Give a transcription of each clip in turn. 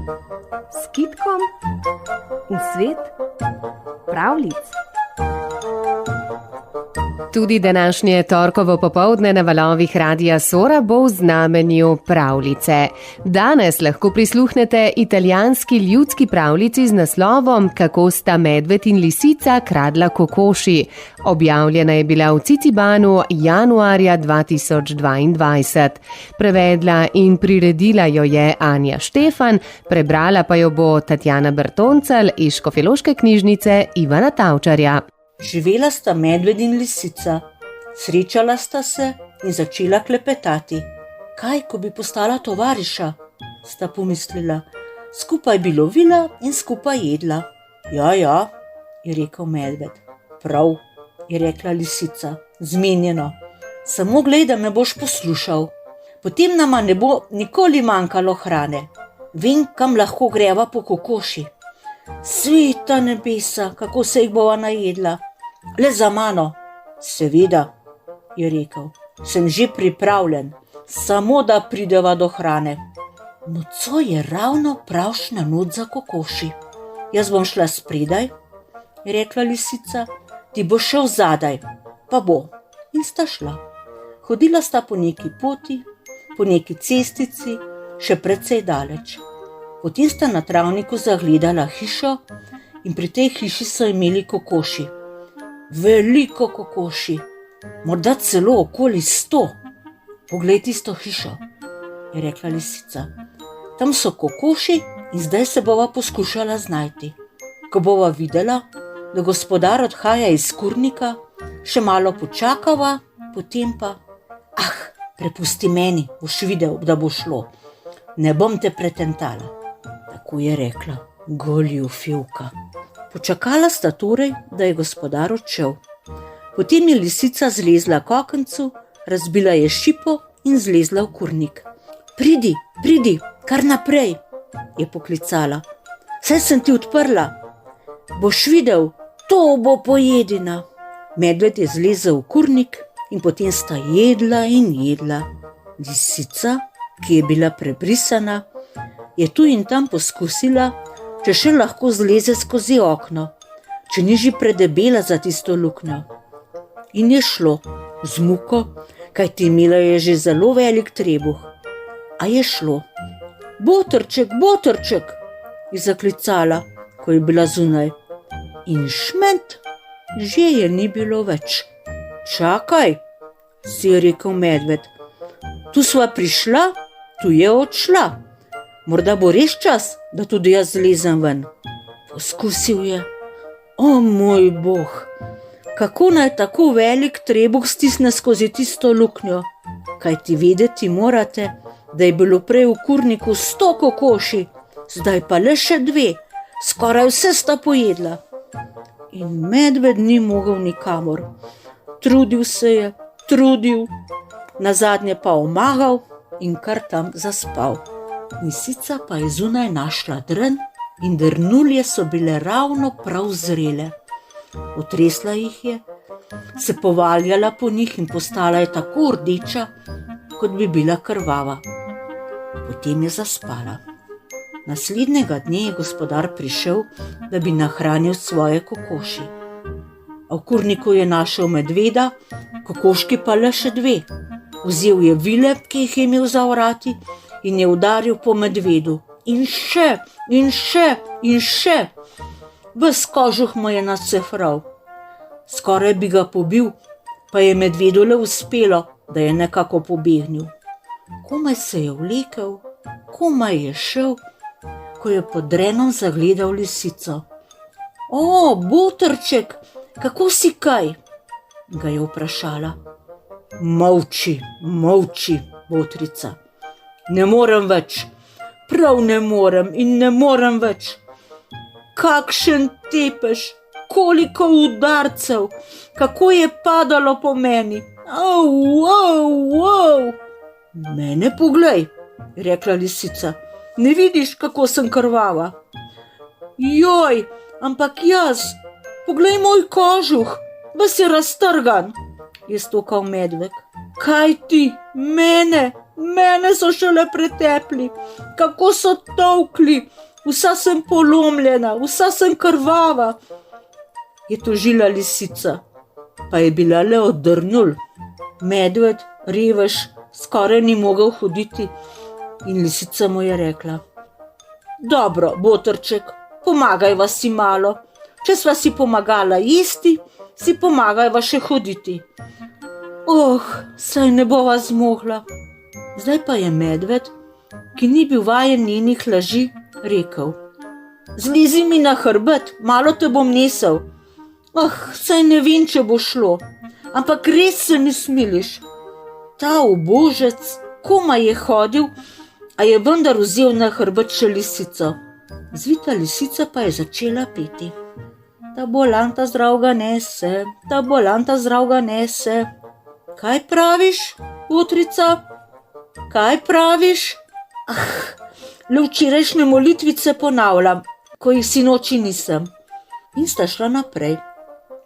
S kitkom v svet pravljic. Tudi današnje torkovo popoldne na valovih Radia Sora bo v znamenju pravljice. Danes lahko prisluhnete italijanski ljudski pravljici z naslovom Kako sta medved in lisica kradla kokoši. Objavljena je bila v Cicibanu januarja 2022. Prevedla in priredila jo je Anja Štefan, prebrala pa jo bo Tatjana Bertoncelj iz Škofjeloške knjižnice Ivana Tavčarja. Živela sta medved in lisica, srečala sta se in začela klepetati. Kaj, ko bi postala tovariša, sta pomislila. Skupaj bi lovila in skupaj jedla. Ja, je rekel medved. Prav, je rekla lisica, zmenjeno. Samo glej, da me boš poslušal. Potem nama ne bo nikoli manjkalo hrane. Vem, kam lahko greva po kokoši. Sveta nebesa, kako se jih bova najedla. Le za mano. Seveda, je rekel, sem že pripravljen, samo da prideva do hrane. Nocoj je ravno pravšnja noč za kokoši. Jaz bom šla spredaj, je rekla lisica, ti bo šel zadaj, pa bo. In sta šla. Hodila sta po neki poti, po neki cestici, še precej daleč. Potem sta na travniku zagledala hišo in pri tej hiši so imeli kokoši. Veliko kokoši, morda celo okoli 100. Poglej tisto hišo, je rekla lisica. Tam so kokoši in zdaj se bova poskušala znajti. Ko bova videla, da gospodar odhaja iz kurnika, še malo počakava, potem pa... prepusti meni, boš videl, da bo šlo. Ne bom te pretentala. Tako je rekla, goljufivka. Počakala sta torej, da je gospodar odšel. Potem je lisica zlezla k okencu, razbila je šipo in zlezla v kurnik. Pridi, kar naprej, je poklicala. Saj sem ti odprla. Boš videl, to bo pojedina. Medved je zlezel v kurnik in potem sta jedla in jedla. Lisica, ki je bila prebrisana, je tu in tam poskusila, če še lahko zleze skozi okno, če ni že predebela za tisto luknjo. In je šlo, z muko, kajti imela je že zelo velik trebuh. A je šlo. Botrček, je zaklicala, ko je bila zunaj. In šment, že je ni bilo več. Čakaj, si je rekel medved. Tu sva prišla, tu je odšla. Morda bo res čas, da tudi jaz zlezem ven. Poskusil je. O moj bog, kako naj tako velik trebuh stisne skozi tisto luknjo? Kajti vedeti morate, da je bilo prej v kurniku 100 kokoši, zdaj pa le še 2, skoraj vse sta pojedla. In medved ni mogel nikamor. Trudil se je, nazadnje pa omagal in kar tam zaspal. Lisica pa je zunaj našla drn in drnulje so bile ravno prav zrele. Otresla jih je, se povaljala po njih in postala je tako rdeča, kot bi bila krvava. Potem je zaspala. Naslednjega dne je gospodar prišel, da bi nahranil svoje kokoši. A v kurniku je našel medveda, kokoški pa le še 2. Vzel je vile, ki jih je imel za vrati, in je udaril po medvedu. In še. Ves kožuh mu je nacefral. Skoraj bi ga pobil, pa je medvedu le uspelo, da je nekako pobegnil. Komaj se je vlekel, komaj je šel, ko je pod drenom zagledal lisico. O, botrček, kako si kaj? Ga je vprašala. Molči, botrica. Ne morem več, prav ne morem in ne morem več. Kakšen tepež, koliko udarcev, kako je padalo po meni. Au. Mene poglej, je rekla lisica, ne vidiš, kako sem krvava? Joj, ampak jaz, poglej moj kožuh, ves je raztrgan, je stokal medved. Kaj ti, mene, Mene so šele pretepli, kako so tolkli, vsa sem polomljena, vsa sem krvava, je tožila lisica, pa je bila le odrnul. Medved, revež, skoraj ni mogel hoditi in lisica mu je rekla: Dobro, Botrček, pomagajva si malo, če sva si pomagala jesti, si pomagajva še hoditi. Saj ne bova zmogla. Zdaj pa je medved, ki ni bil vajen njenih laži, rekel: Zlizi mi na hrbet, malo te bom nesel. Saj ne vem, če bo šlo, ampak res se mi smiliš. Ta ubožec komaj je hodil, a je vendar vzel na hrbet še lisico. Zvita lisica pa je začela peti. Ta bolan ta zdravga nese, ta bolan ta zdravga nese. Kaj praviš, Botrica? Kaj praviš? Le včerajšnje molitvice ponavljam, ko jih sinoči nisem. In sta šla naprej.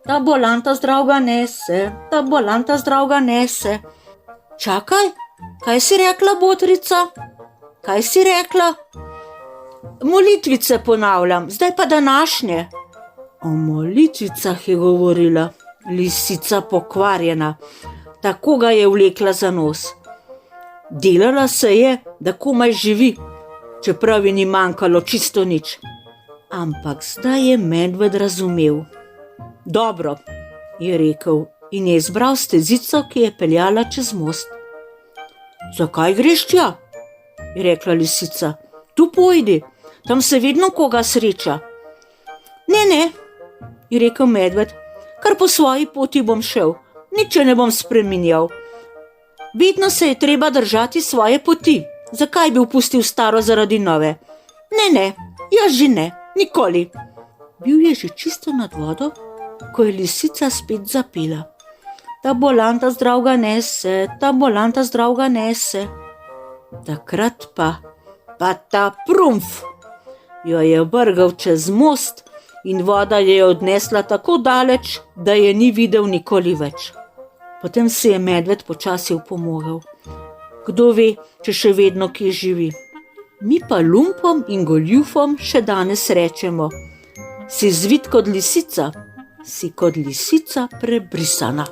Ta bolan ta zdravga nese, ta bolan ta zdravga nese. Čakaj, kaj si rekla, Botrica? Kaj si rekla? Molitvice ponavljam, zdaj pa današnje. O molitvicah je govorila, lisica pokvarjena, tako ga je vlekla za nos. Delala se je, da komaj živi, čeprav ji ni manjkalo čisto nič. Ampak zdaj je medved razumel. Dobro, je rekel in je izbral stezico, ki je peljala čez most. Zakaj greš tja? Je rekla lisica. Tu pojdi, tam se vedno koga sreča. Ne, je rekel medved, kar po svoji poti bom šel, nič ne bom spreminjal. Vedno se je treba držati svoje poti. Zakaj bi upustil staro zaradi nove? Ne, jaz že ne, nikoli. Bil je že čisto nad vodo, ko je lisica spet zapela. Ta bolan ta zdravga nese, ta bolan ta zdravga nese. Takrat pa ta prumf jo je vrgal čez most in voda je odnesla tako daleč, da je ni videl nikoli več. Potem se je medved počasi upomogel. Kdo ve, če še vedno kje živi. Mi pa lumpom in goljufom še danes rečemo: si zvit kot lisica, si kot lisica prebrisana.